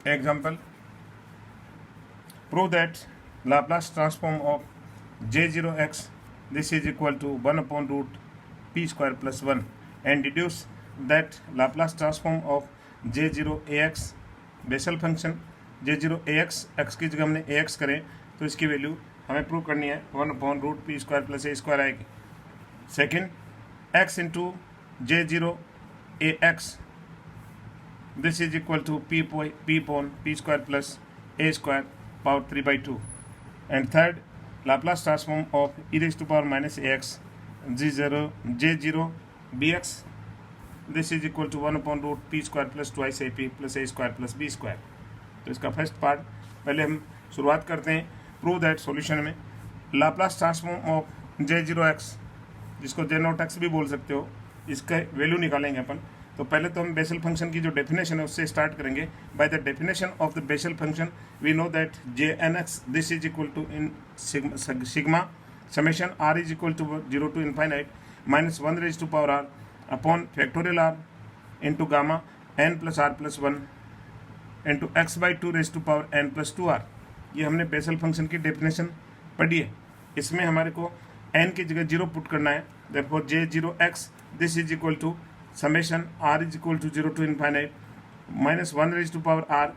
Example, prove that Laplace transform of J0x, this is equal to 1 upon root p square plus 1, and deduce that Laplace transform of J0ax, Bessel function J0ax, x की जगह हमने ax करें तो इसकी value हमें prove करनी है 1 upon root P square plus A square आएगी. Second, x into J0ax, this is equal to p upon p square plus a square power 3/2. And third, Laplace transform of e raised to power minus ax J0 bx, this is equal to 1 upon root p square plus twice ap plus a square plus b square. तो इसका first part पहले हम शुरुआत करते हैं. Prove that solution में Laplace transform of J0x, जिसको J0x भी बोल सकते हो, इसका वैल्यू निकालेंगे अपन. तो पहले तो हम बेसल फंक्शन की जो डेफिनेशन है उससे स्टार्ट करेंगे. By the definition of the Bessel function we know that Jnx, this is equal to in sigma summation r is equal to 0 to infinite minus 1 raised to power r upon factorial r into gamma n plus r plus 1 into x/2 raised to power n plus 2r. ये हमने Bessel function की definition पढ़ी है. इसमें हमारे को n की जगह 0 पुट करना है. Therefore J0x, this is equal to summation r is equal to 0 to infinite minus 1 raised to power r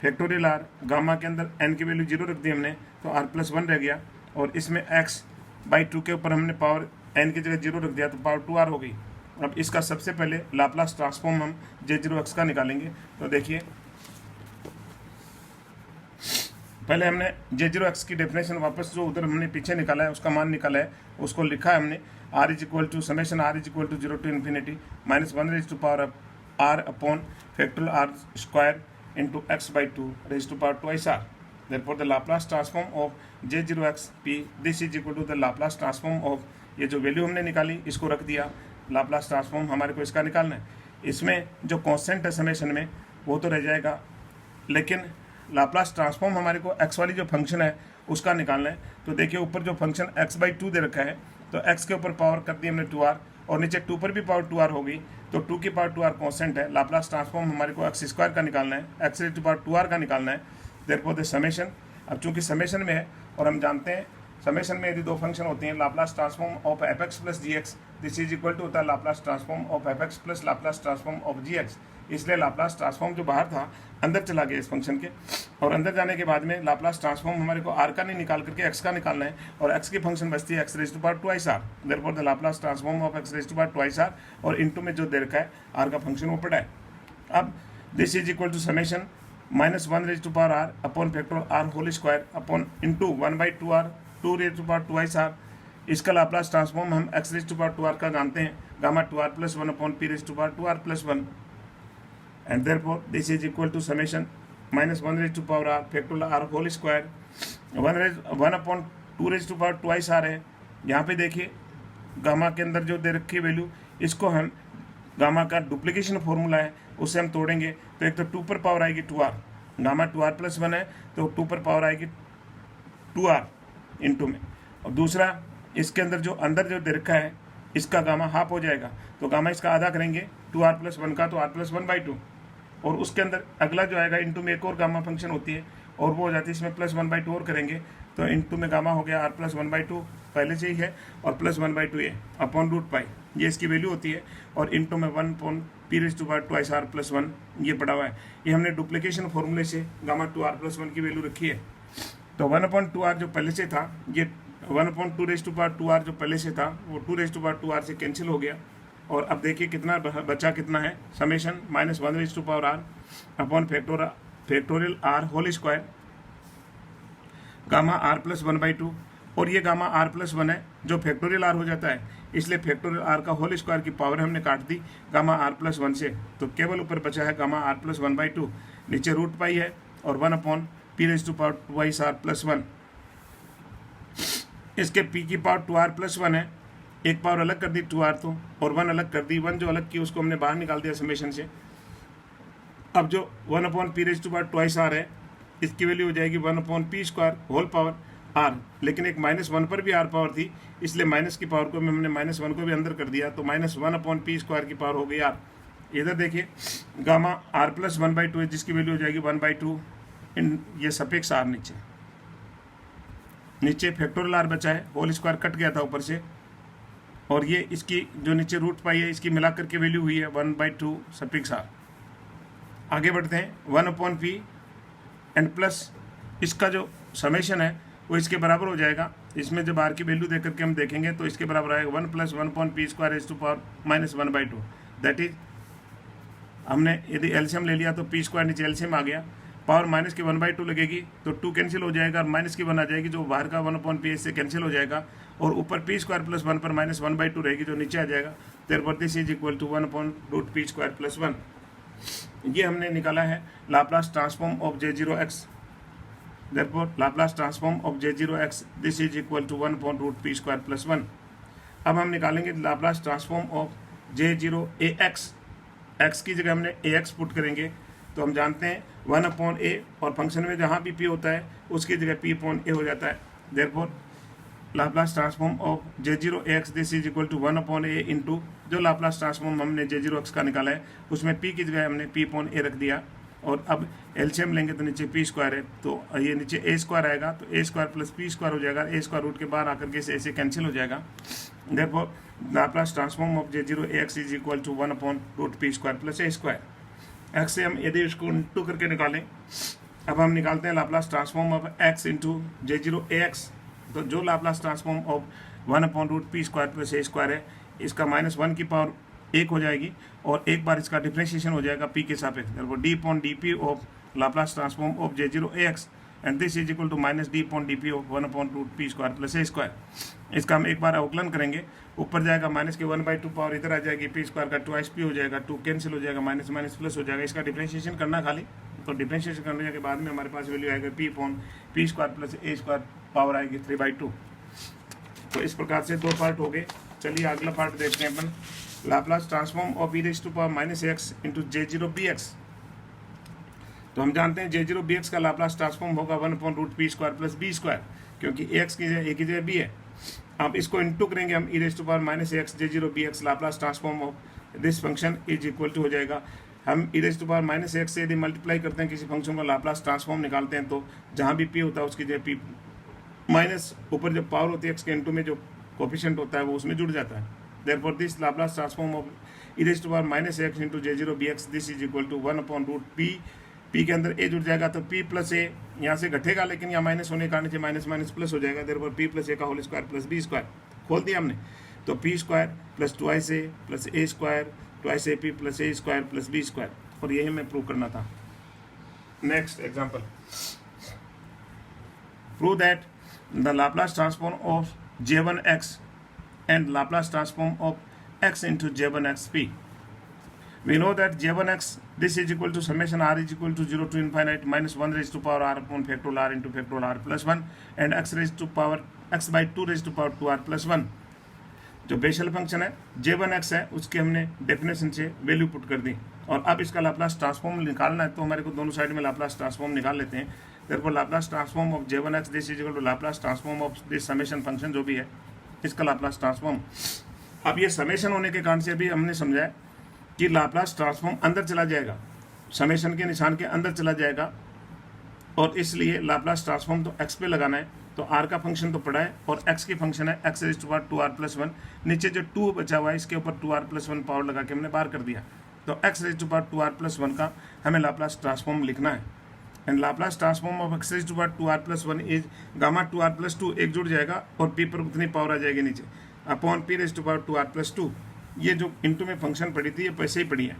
factorial r, gamma के अंदर n की वैल्यू 0 रख दी हमने तो r प्लस 1 रह गया, और इसमें x/2 के ऊपर हमने पावर n की जगह 0 रख दिया तो पावर 2r हो गई. अब इसका सबसे पहले लाप्लास ट्रांसफॉर्म हम J0x का निकालेंगे. तो देखिए, पहले हमने J0x की डेफिनेशन वापस जो उधर हमने पीछे निकाला है उसका मान निकाला है, उसको लिखा है हमने r is equal to summation r is equal to 0 to infinity minus 1 raised to power r upon factorial r square into x/2 raised to power twice r. Therefore the Laplace transform of J0x p, this is equal to the Laplace transform of, ये जो value हमने निकाली इसको रख दिया. Laplace transform हमारे को इसका निकालना है. इसमें जो कांस्टेंट है समेशन में वो तो रह जाएगा, लेकिन लाप्लास ट्रांसफॉर्म हमारे को x वाली जो फंक्शन है उसका निकालना है. तो देखिए, ऊपर जो फंक्शन x/2 दे रखा है तो x के ऊपर पावर कर दी हमने 2r, और नीचे 2 पर भी पावर 2r हो गई, तो 2 की पावर 2r कांस्टेंट है. लाप्लास ट्रांसफॉर्म हमारे को x² का निकालना है, x raised to power 2r का निकालना है. देयरफॉर द समेशन, अब चूंकि समेशन में है और हम जानते हैं समेशन में यदि दो फंक्शन होते हैं, Laplace transform of fx plus gx, this is equal to होता है Laplace transform of fx plus Laplace transform of gx. इसलिए लाप्लास ट्रांसफॉर्म जो बाहर था अंदर चला गया इस फंक्शन के, और अंदर जाने के बाद में लाप्लास ट्रांसफॉर्म हमारे को r का नहीं निकाल करके x का निकालना है, और x की फंक्शन बचती है x raised to power twice r. Therefore the Laplace transform of x raised to power twice r, और इनटू में जो दे रखा है r का फंक्शन वो पड़ा है. अब this is equal to summation minus 1 raised to power r upon factorial r whole square upon into 1/2r 2 raised to power twice r. इसका लाप्लास ट्रांसफॉर्म हम x raised to power 2r का जानते हैं, gamma 2r plus 1 upon p raised to power 2r plus 1, and therefore this is equal to summation minus 1 raised to power r factorial r whole square 1 upon 2 raised to power twice r है. यहाँ पे देखिए gamma के अंदर जो दे रखी value, इसको हम गामा का डुप्लीकेशन फॉर्मूला है उससे हम तोड़ेंगे तो एक तो 2 पर पावर आएगी 2r, गामा 2r प्लस 1 है तो 2 पर पावर आएगी 2r इंटू में, और दूसरा इसके अंदर जो दे रखा है इसका गामा हाफ हो जाएगा, तो गामा इसका आधा करेंगे 2r प्लस 1 का तो r प्लस 1/2, और उसके अंदर अगला जो आएगा इंटू में एक और गामा फंक्शन होती है और वो हो जाती है इसमें प्लस 1/2 और करेंगे तो इंटू में गामा हो गया r प्लस 1/2 पहले से ही है, और प्लस 1/2 है अपॉन रूट पाई, ये इसकी वैल्यू होती है, और इंटू में 1 upon p raised to power twice r plus 1 ये पड़ा हुआ है. ये हमने डुप्लीकेशन फॉर्मूले से गामा 2r प्लस 1 की वैल्यू रखी है. तो 1/2r जो पहले से था, ये 1/2 raised to power 2r जो पहले से था वो 2 raised to power 2r से कैंसिल हो गया, और अब देखिए कितना बचा, कितना है summation minus 1 raised to power r upon factorial r whole square gamma r plus 1/2, और ये गामा r प्लस 1 है जो फैक्टोरियल r हो जाता है, इसलिए फैक्टोरियल r का होल स्क्वायर की पावर हमने काट दी गामा r प्लस 1 से, तो केवल ऊपर बचा है गामा r प्लस 1/2, नीचे रूट पाई है और 1 upon p raised to power twice r plus 1. इसके p की पावर 2r प्लस 1 है, एक पावर अलग कर दी 2r तो, और 1 अलग कर दी, 1 जो अलग की उसको हमने बाहर निकाल दिया समेशन से. अब जो 1 upon p raised to power twice r है इसकी वैल्यू हो जाएगी 1 upon p square whole power r, लेकिन एक -1 पर भी r पावर थी इसलिए माइनस की पावर को हमने -1 को भी अंदर कर दिया तो -1 अपॉन p स्क्वायर की पावर हो गई r. इधर देखिए गामा आर प्लस 1/2 है, जिसकी वैल्यू हो जाएगी 1/2 इन ये सफिक्स आर नीचे फैक्टोरियल आर बचा है, होल स्क्वायर कट गया था ऊपर से, और ये इसकी जो नीचे रूट पाई है इसकी मिलाकर के वैल्यू हुई है 1/2 सफिक्स आर। आगे बढ़ते हैं 1/p एंड प्लस इसका जो समेशन है वो इसके बराबर हो जाएगा। इसमें जब आर की वैल्यू देख करके हम देखेंगे तो इसके बराबर आएगा 1 + 1/p² raise to power -1/2। That is हमने यदि एलसीएम ले लिया तो p² नीचे एलसीएम आ गया, पावर माइनस की 1/2 लगेगी तो 2 कैंसिल हो जाएगा और माइनस की 1 आ जाएगी, जो बाहर का 1/p से कैंसिल हो जाएगा, और ऊपर p² + 1 पर -1/2 रहेगी जो नीचे आ जाएगा। Therefore this is equal to 1/√p² + 1। ये हमने निकाला है Laplace transform of J0x। Therefore Laplace transform of J0x this is equal to 1/√p² + 1। अब हम निकालेंगे Laplace transform of J0ax। x की जगह हमने ax पुट करेंगे तो हम जानते हैं 1/a, और फंक्शन में जहाँ भी p होता है उसकी जगह p/a हो जाता है। Therefore Laplace transform of J0ax this is equal to 1/a into जो लाप्लास ट्रांसफॉर्म हमने J0x का निकाला है उसमें p की जगह हमने p/a रख दिया, और अब एलसीएम लेंगे तो नीचे p² है तो ये नीचे a² आएगा, तो a² + p² हो जाएगा, a² रूट के बाहर आकर के ऐसे कैंसिल हो जाएगा। Therefore Laplace transform of J0ax is equal to 1/√p² + a²। x से हम यदि इसको इंटू करके निकालें, अब हम निकालते हैं Laplace transform of x into J0ax। तो जो Laplace transform of 1/√p² + a² है इसका -1 की पावर 1 हो जाएगी, और एक बार इसका डिफरेंशिएशन हो जाएगा p के सापेक्ष। Therefore d/dp of Laplace transform of J0ax and this is equal to -d/dp of 1/√p² + a²। इसका हम एक बार अवकलन करेंगे, ऊपर जाएगा माइनस के 1/2 पावर इधर आ जाएगी, p² का 2p हो जाएगा, 2 कैंसिल हो जाएगा, माइनस माइनस प्लस हो जाएगा। इसका डिफरेंशिएशन करना खाली, तो डिफरेंशिएशन करने के बाद में हमारे पास वैल्यू आएगा p/p² + a² पावर आएगी 3/2। तो इस प्रकार से दो पार्ट हो गए। चलिए अगला पार्ट देखते हैं अपन, Laplace transform of e⁻⁻x into J0bx। तो हम जानते हैं J0bx का लाप्लास ट्रांसफॉर्म होगा 1/√p² + b², क्योंकि x की जगह a की जगह b है। अब इसको इंटू करेंगे हम e⁻⁻x J0bx Laplace transform of this function is equal to हो जाएगा, हम e⁻⁻x से यदि मल्टीप्लाई करते हैं किसी फंक्शन का लाप्लास ट्रांसफॉर्म निकालते हैं तो जहाँ भी p होता है उसकी जगह p माइनस ऊपर जब पावर होती है x के इंटू में जो कोफिशिएंट होता है वो उसमें जुड़ जाता है। Therefore this Laplace transform of e⁻⁻x into J0bx this is equal to 1/√p। p के अंदर a जुड़ जाएगा तो p + a यहाँ से घटेगा, लेकिन यहाँ माइनस होने के कारण से माइनस माइनस प्लस हो जाएगा। देयरफॉर p + a का होल स्क्वायर + b² खोल दिया हमने, तो p² + 2a + a² 2ap + a² + b², और यही हमें प्रूव करना था। Next example, prove that the Laplace transform of J1x and Laplace transform of x into J1xp. We know that J1x this is equal to summation r is equal to 0 to infinite minus 1 raised to power r upon factorial r into factorial r plus 1 and x raised to power x/2 raised to power 2r plus 1। जो बेशल function है J1x है उसकी हमने definition से value put कर दी, और अब इसका लाप्लास ट्रांसफॉर्म निकालना है तो हमारे को दोनों साइड में लाप्लास ट्रांसफॉर्म निकाल लेते हैं। Therefore Laplace transform of J1x this is equal to Laplace transform of this summation function जो भी है इसका लाप्लास ट्रांसफॉर्म। अब ये समेशन होने के कारण से अभी हमने समझा कि लाप्लास ट्रांसफॉर्म अंदर चला जाएगा, समेशन के निशान के अंदर चला जाएगा, और इसलिए लाप्लास ट्रांसफॉर्म तो x पे लगाना है। तो r का फंक्शन तो पड़ा है और x की फंक्शन है x⁻2r + 1। नीचे जो 2 बचा हुआ है इसके ऊपर 2r + 1 पावर लगा के हमने बाहर कर दिया, तो x⁻2r + 1 का हमें लाप्लास ट्रांसफॉर्म लिखना है। And Laplace transform of x⁻2r + 1 is gamma 2r + 2 एक जुड़ जाएगा और p पर उतनी पावर आ जाएगी नीचे अपॉन p⁻2r + 2। ये जो इंटू में फंक्शन पड़ी थी ये पैसे ही पड़ी है।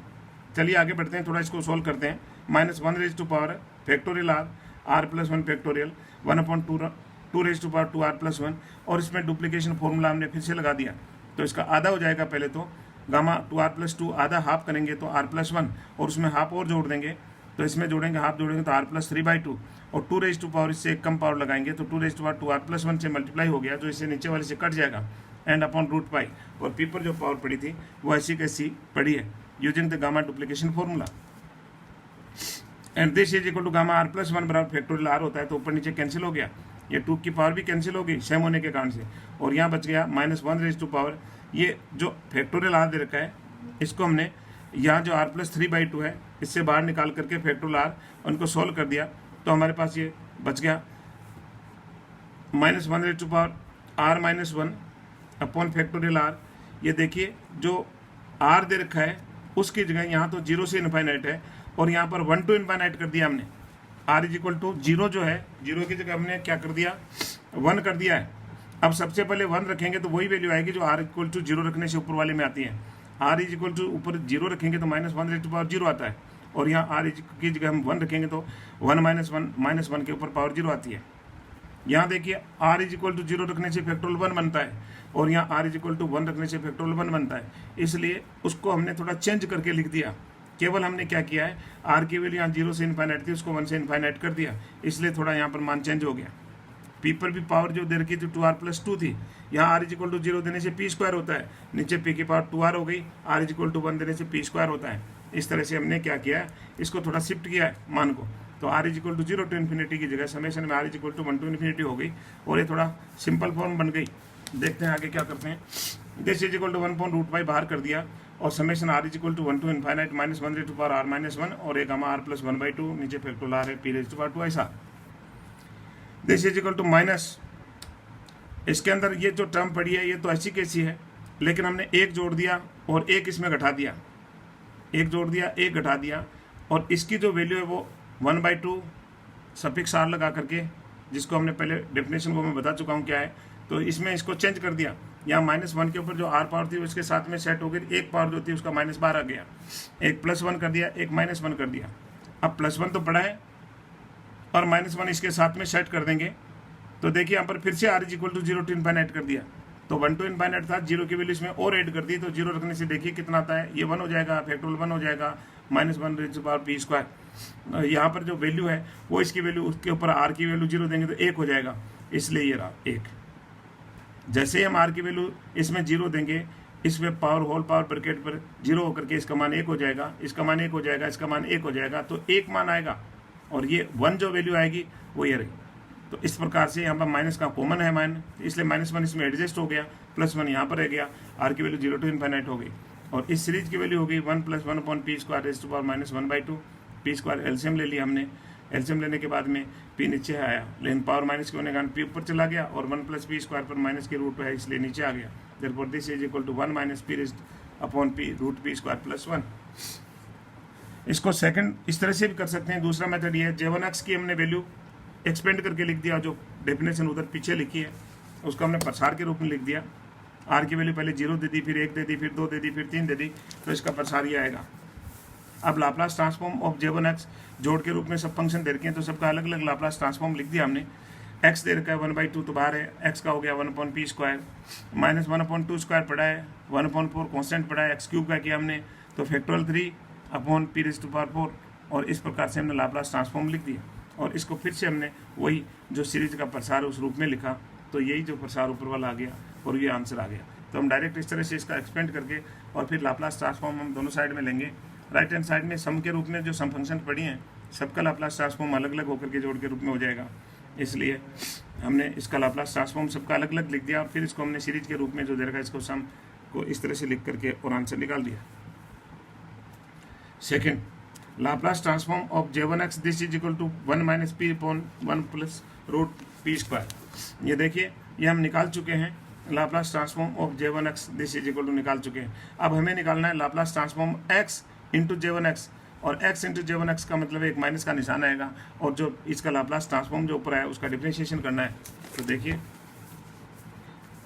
चलिए आगे बढ़ते हैं, थोड़ा इसको सोल्व करते हैं। -1 raised to power factorial r + 1 factorial 1/2 raised to power 2r + 1, और इसमें डुप्लीकेशन फॉर्मूला हमने फिर से लगा दिया, तो इसका आधा हो जाएगा। पहले तो गामा 2r + 2 आधा हाफ करेंगे तो r + 1, और उसमें हाफ और जोड़ देंगे, तो इसमें जोड़ेंगे हाफ जोड़ेंगे तो r + 3/2, और 2 raised to power इससे एक कम पावर लगाएंगे तो 2 raised to power 2r + 1 से मल्टीप्लाई हो गया, जो इससे नीचे वाले से कट जाएगा, एंड अपॉन √π, और p पर जो पावर पड़ी थी वो ऐसी कैसी पड़ी है using the gamma duplication formula. And this is equal to gamma r + 1 बराबर फैक्टोरियल r होता है, तो ऊपर नीचे कैंसिल हो गया, ये 2 की पावर भी कैंसिल हो गई सेम होने के कारण से, और यहाँ बच गया -1 raised to power, ये जो फैक्टोरियल r दे रखा है इसको हमने यहाँ जो r+3/2 है इससे बाहर निकाल करके फैक्टोरियल r उनको सोल्व कर दिया तो हमारे पास ये बच गया -1r-1 अपॉन फैक्टोरियल r। ये देखिए जो r दे रखा है उसकी जगह यहाँ तो 0 से इनफाइनाइट है और यहाँ पर 1 to इनफाइनाइट कर दिया हमने। r = 0 जो है 0 की जगह हमने क्या कर दिया 1 कर दिया है। अब सबसे पहले 1 रखेंगे तो वही वैल्यू आएगी जो r = 0 रखने से ऊपर वाले में आती है। r = ऊपर 0 रखेंगे तो -1 आता है और यहाँ r की जगह हम 1 रखेंगे तो 1 - 1 के ऊपर पावर 0 आती है। यहाँ देखिए r = 0 रखने से फैक्टोरियल 1 बनता है और यहाँ r = 1 रखने से फैक्टोरियल 1 बनता है, इसलिए उसको हमने थोड़ा चेंज करके लिख दिया। केवल हमने क्या किया है r की वैल्यू यहाँ 0 से इनफाइनाइट थी उसको 1 से इनफाइनाइट कर दिया, इसलिए थोड़ा यहाँ पर मान चेंज हो गया। p पर भी पावर जो दे रखी थी 2r+2 थी, यहाँ r = 0 देने से p² होता है, नीचे p की पावर 2r हो गई, r = 1 देने से p² होता है। इस तरह से हमने क्या किया है इसको थोड़ा शिफ्ट किया है मान को, तो r = 0 to इन्फिनिटी की जगह समेशन में r = 1 to इन्फिनिटी हो गई और ये थोड़ा सिंपल फॉर्म बन गई। देखते हैं आगे क्या करते हैं। दिस = 1/√π बाहर कर दिया और summation r = 1 to infinite -1r और एक गामा r+1/2 नीचे फैक्टोरियल r है p⁻²। ऐसा दिस = माइनस, इसके अंदर ये जो टर्म पड़ी है ये तो ऐसी कैसी है, लेकिन हमने एक जोड़ दिया और एक इसमें घटा दिया, एक जोड़ दिया एक घटा दिया और इसकी जो वैल्यू है वो 1/2 सफिक्स r लगा करके, जिसको हमने पहले डेफिनेशन को मैं बता चुका हूँ क्या है, तो इसमें इसको चेंज कर दिया। यहाँ -1 के ऊपर जो r पावर थी उसके साथ में सेट हो गई, एक पावर जो थी उसका -12 आ गया, एक +1 कर दिया एक -1 कर दिया। अब +1 तो पड़ा है और -1 इसके साथ में सेट कर देंगे, तो देखिए यहाँ पर फिर से r = 0 to इनफाइनाइट कर दिया, तो 1 to इनफाइनाइट था, 0 की वैल्यू इसमें और ऐड कर दी, तो 0 रखने से देखिए कितना आता है, ये 1 हो जाएगा, फैक्टोरियल 1 हो जाएगा, -1p²। यहाँ पर जो वैल्यू है वो इसकी वैल्यू उसके ऊपर r की वैल्यू 0 देंगे तो 1 हो जाएगा, इसलिए ये रहा 1। जैसे ही हम r की वैल्यू इसमें 0 देंगे, इसमें पावर होल पावर ब्रैकेट पर 0 होकर के इसका मान 1 हो जाएगा, इसका मान 1 हो जाएगा, इसका मान 1 हो जाएगा, तो 1 मान आएगा और ये 1 जो वैल्यू आएगी वो ये रही। तो इस प्रकार से यहाँ पर माइनस का कॉमन है मान, इसलिए -1 इसमें एडजस्ट हो गया, +1 यहाँ पर रह गया, r की वैल्यू 0 to इनफाइनाइट हो गई और इस सीरीज की वैल्यू हो गई 1 + 1/p² -1/2 p² एलसीएम ले लिया हमने। एलसीएम लेने के बाद में p नीचे आया, लेकिन पावर माइनस के होने के कारण p ऊपर चला गया और 1 + p² पर माइनस के रूट है इसलिए नीचे आ गया। Therefore this = 1 - p√p² + 1। इसको सेकंड इस तरह से भी कर सकते हैं। दूसरा मेथड ये है, J1x की हमने वैल्यू एक्सपेंड करके लिख दिया, जो डेफिनेशन उधर पीछे लिखी है उसको हमने प्रसार के रूप में लिख दिया। r की वैल्यू पहले 0 दे दी, फिर 1 दे दी, फिर 2 दे दी, फिर 3 दे दी, तो इसका प्रसार ये आएगा। अब लाप्लास ट्रांसफॉर्म ऑफ J1x जोड़ के रूप में सब फंक्शन दे रखे हैं, तो सबका अलग अलग लाप्लास ट्रांसफॉर्म लिख दिया हमने। x दे रखा है 1/2 तो बाहर है, x का हो गया 1/p² -1/2² पड़ा है, 1/4 कॉन्स्टेंट पड़ा है, x³ का किया हमने तो फैक्टोरियल 3/p⁴ और इस प्रकार से हमने लाप्लास ट्रांसफॉर्म लिख दिया और इसको फिर से हमने वही जो सीरीज का प्रसार उस रूप में लिखा, तो यही जो प्रसार ऊपर वाला आ गया और ये आंसर आ गया। तो हम डायरेक्ट इस तरह से इसका एक्सपेंड करके और फिर लाप्लास ट्रांसफॉर्म हम दोनों साइड में लेंगे। राइट हैंड साइड में सम के रूप में जो सम फंक्शन पड़ी हैं सबका लाप्लास ट्रांसफॉर्म अलग अलग होकर के जोड़ के रूप में हो जाएगा, इसलिए हमने इसका लाप्लास ट्रांसफॉर्म सबका अलग अलग लिख दिया और फिर इसको हमने सीरीज के रूप में जो दे रखा है इसको सम को इस तरह से लिख करके और आंसर निकाल दिया। Second, Laplace transform of J1x this = 1 - p/1 + √p²। ये देखिए ये हम निकाल चुके हैं, Laplace transform of J1x this = निकाल चुके हैं। अब हमें निकालना है लाप्लास ट्रांसफॉर्म x × J1x, और x × J1x का मतलब एक माइनस का निशान आएगा और जो इसका लाप्लास ट्रांसफॉर्म जो ऊपर है उसका डिफरेंशिएशन करना है। तो देखिए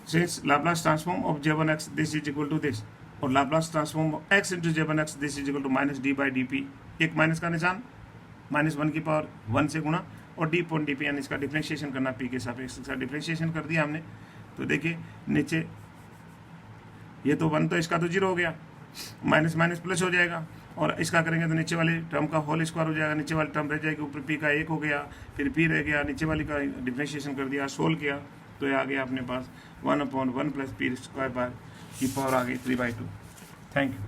since Laplace transform of J1x this = this और Laplace transform x × J1x this = -d/dp, एक माइनस का निशान -1 की पावर 1 से गुणा और d/dp यानी इसका डिफरेंशिएशन करना, p के सापेक्ष इसका डिफरेंशिएशन कर दिया हमने। तो देखिए नीचे ये तो 1 तो इसका तो 0 हो गया, माइनस माइनस प्लस हो जाएगा और इसका करेंगे तो नीचे वाले टर्म का होल स्क्वायर हो जाएगा, नीचे वाली टर्म रह जाएगी, ऊपर p का 1 हो गया, फिर p रह गया, नीचे वाली का डिफरेंशिएशन कर दिया, सोल्व किया तो ये आ गया अपने पास 1/1 + p² की पावर आ गई 3/2। Thank you.